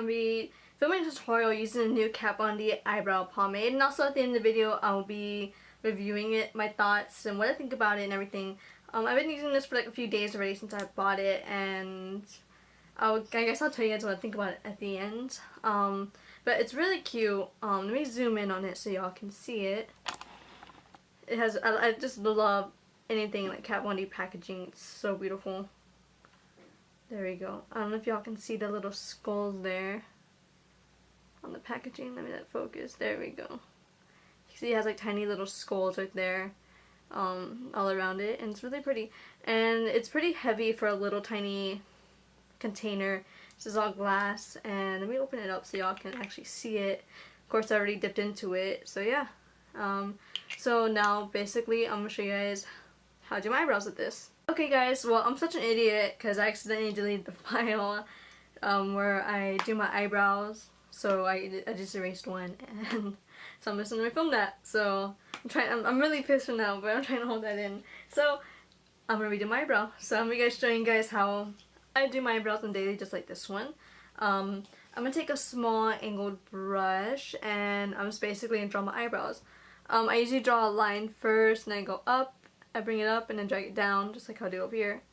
I'll be filming a tutorial using a new Kat Von D eyebrow pomade, and also at the end of the video I'll be reviewing it, my thoughts, and what I think about it and everything. I've been using this for like a few days already since I bought it, and I guess I'll tell you guys what I think about it at the end. But it's really cute. Let me zoom in on it so y'all can see it. It has, I just love anything like Kat Von D packaging. It's so beautiful. There we go. I don't know if y'all can see the little skulls there on the packaging. Let me let focus. There we go. You see it has like tiny little skulls right there all around it, and it's really pretty. And it's pretty heavy for a little tiny container. This is all glass, and let me open it up so y'all can actually see it. Of course I already dipped into it, so yeah. So now basically I'm gonna show you guys how to do my eyebrows with this. Okay guys, well I'm such an idiot because I accidentally deleted the file where I do my eyebrows, so I just erased one, and so I'm just gonna film that. So I'm really pissed now, but I'm trying to hold that in. So I'm gonna redo my eyebrow. So I'm gonna showing you guys how I do my eyebrows on daily, just like this one. I'm gonna take a small angled brush, and I'm just basically gonna draw my eyebrows. I usually draw a line first, and then go up. I bring it up and then drag it down, just like how I do over here.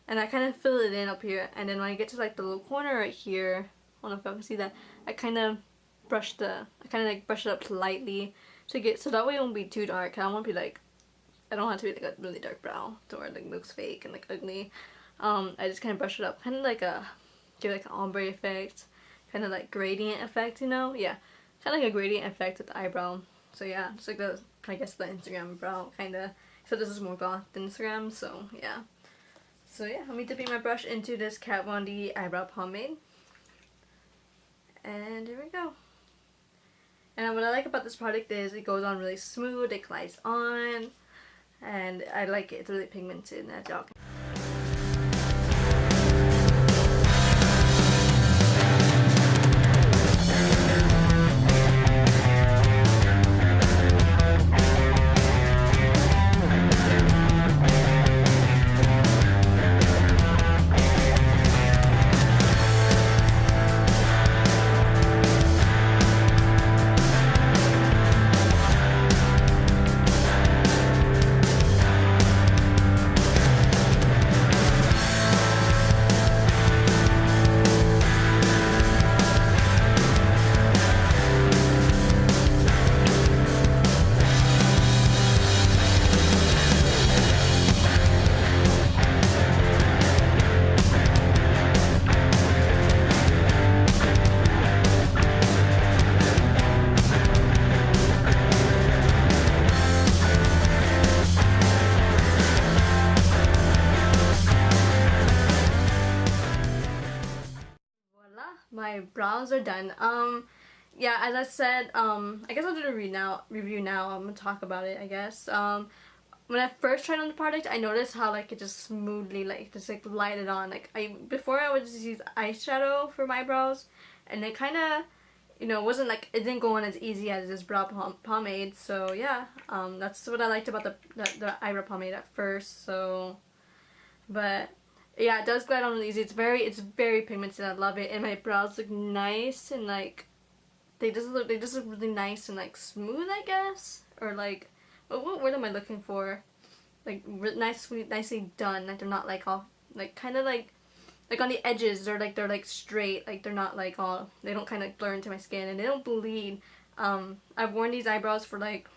And I kind of fill it in up here, and then when I get to like the little corner right here, I don't know if y'all can see that, I kind of brush it up lightly to get, so that way it won't be too dark. I don't want to be like, I don't want it to be like a really dark brow to where it like looks fake and like ugly. I just kind of brush it up, kind of like give it like an ombre effect, kind of like gradient effect, you know? Yeah, kind of like a gradient effect with the eyebrow. So yeah, just like the, I guess the Instagram brow, kind of. So this is more goth than Instagram, so yeah. So yeah, let me dipping my brush into this Kat Von D eyebrow pomade. And here we go. And what I like about this product is it goes on really smooth, it glides on, and I like it. It's really pigmented, as y'all can. My brows are done. Yeah, as I said, I guess I'll do a review now. I'm gonna talk about it, I guess. When I first tried on the product, I noticed how like it just smoothly like just like lighted on. Like before I would just use eyeshadow for my brows, and it kind of, you know, wasn't like, it didn't go on as easy as this brow pomade. So yeah, that's what I liked about the eyebrow pomade at first. So, but yeah, it does glide on really easy. It's very pigmented. I love it, and my brows look nice, and like they just look really nice and like smooth, I guess, or like what word am I looking for? Like nicely done. Like they're not like all like kind of like on the edges. They're like straight. Like they're not like all, they don't kind of blur into my skin, and they don't bleed. I've worn these eyebrows for like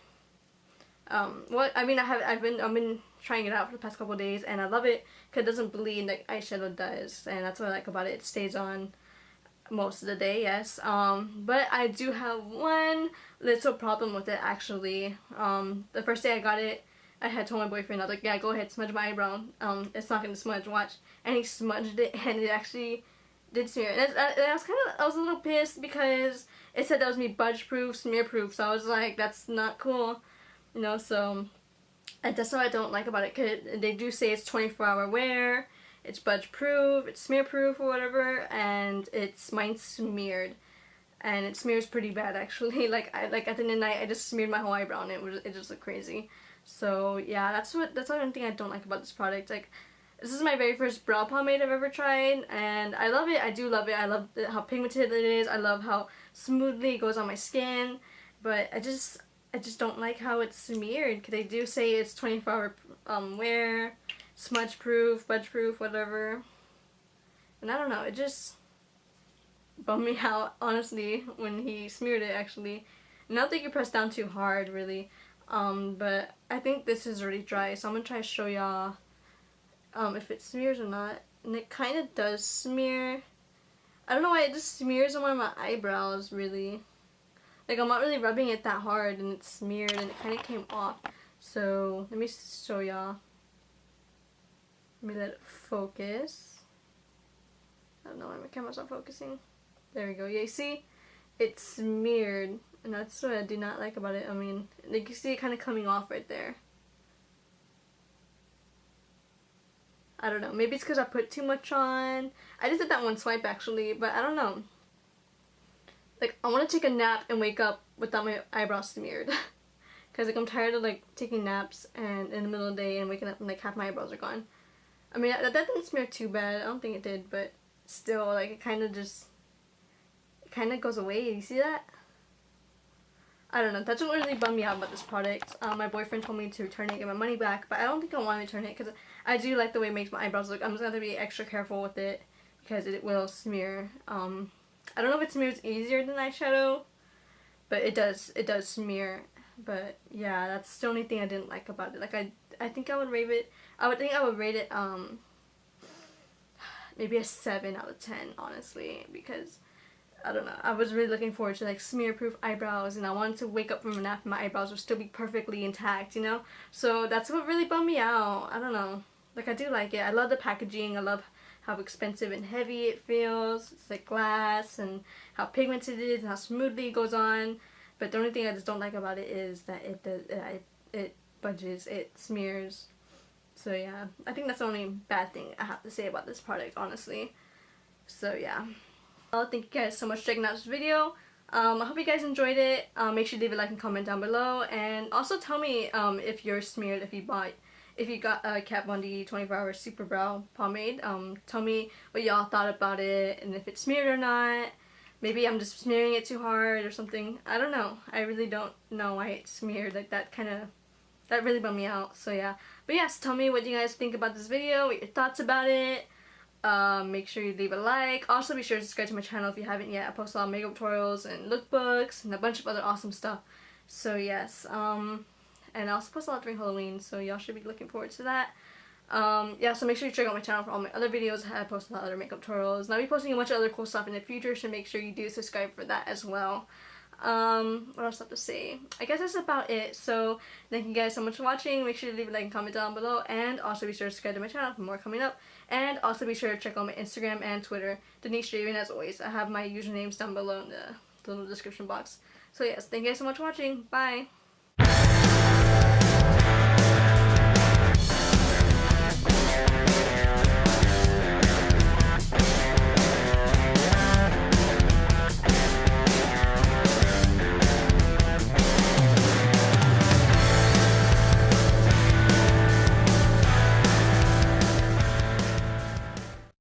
I've been trying it out for the past couple of days, and I love it because it doesn't bleed like eyeshadow does, and that's what I like about it. It stays on most of the day, yes. But I do have one little problem with it, actually. The first day I got it, I had told my boyfriend, I was like, yeah, go ahead, smudge my eyebrow. It's not gonna smudge, watch. And he smudged it, and it actually did smear. And I was a little pissed because it said that was me budge proof, smear proof, so I was like, that's not cool. You know, so that's what I don't like about it, because they do say it's 24-hour wear, it's budge proof, it's smear proof or whatever, and mine's smeared, and it smears pretty bad actually. Like at the end of the night I just smeared my whole eyebrow, and it just looked crazy. So yeah, that's one thing I don't like about this product. Like This is my very first brow pomade I've ever tried, and I love it. I do love it. I love how pigmented it is. I love how smoothly it goes on my skin, but I just don't like how it's smeared, because they do say it's 24-hour wear, smudge proof, budge proof, whatever. And I don't know, it just bummed me out, honestly, when he smeared it, actually. Not that you press down too hard, really, but I think this is already dry, so I'm gonna try to show y'all if it smears or not. And it kind of does smear. I don't know why it just smears on my eyebrows, really. Like, I'm not really rubbing it that hard, and it's smeared, and it kind of came off. So let me show y'all. Let me let it focus. I don't know why my camera's not focusing. There we go. Yeah, you see? It's smeared, and that's what I do not like about it. I mean, like, you see it kind of coming off right there. I don't know. Maybe it's because I put too much on. I just did that one swipe, actually, but I don't know. Like, I want to take a nap and wake up without my eyebrows smeared. Because, like, I'm tired of, like, taking naps and in the middle of the day and waking up and, like, half my eyebrows are gone. I mean, that didn't smear too bad. I don't think it did, but still, like, it kind of goes away. You see that? I don't know. That's what really bummed me out about this product. My boyfriend told me to return it, get my money back, but I don't think I want to return it because I do like the way it makes my eyebrows look. I'm just going to have to be extra careful with it because it will smear. I don't know if it smears easier than eyeshadow, but it does smear. But yeah, that's the only thing I didn't like about it. Like, I think I would rate it, maybe a 7 out of 10, honestly, because I don't know, I was really looking forward to, like, smear proof eyebrows, and I wanted to wake up from a nap and my eyebrows would still be perfectly intact, you know? So that's what really bummed me out. I don't know. Like, I do like it. I love the packaging. I love how expensive and heavy it feels. It's like glass, and how pigmented it is, and how smoothly it goes on. But the only thing I just don't like about it is that it budges, it smears. So yeah, I think that's the only bad thing I have to say about this product, honestly. So yeah. Well, thank you guys so much for checking out this video. I hope you guys enjoyed it. Make sure to leave a like and comment down below, and also tell me if you're smeared, if you got a Kat Von D 24-hour Super Brow Pomade. Tell me what y'all thought about it, and if it's smeared or not. Maybe I'm just smearing it too hard or something. I don't know. I really don't know why it's smeared. Like, that really bummed me out. So yeah. But yes, tell me what you guys think about this video, what your thoughts about it. Make sure you leave a like. Also, be sure to subscribe to my channel if you haven't yet. I post a lot of makeup tutorials and lookbooks and a bunch of other awesome stuff. So yes, and I also post a lot during Halloween, so y'all should be looking forward to that. Yeah, so make sure you check out my channel for all my other videos. I post a lot of other makeup tutorials, and I'll be posting a bunch of other cool stuff in the future, so make sure you do subscribe for that as well. What else I have to say? I guess that's about it. So thank you guys so much for watching. Make sure to leave a like and comment down below, and also be sure to subscribe to my channel for more coming up. And also be sure to check out my Instagram and Twitter, Denise Draven, as always. I have my usernames down below in the little description box. So yes, thank you guys so much for watching. Bye!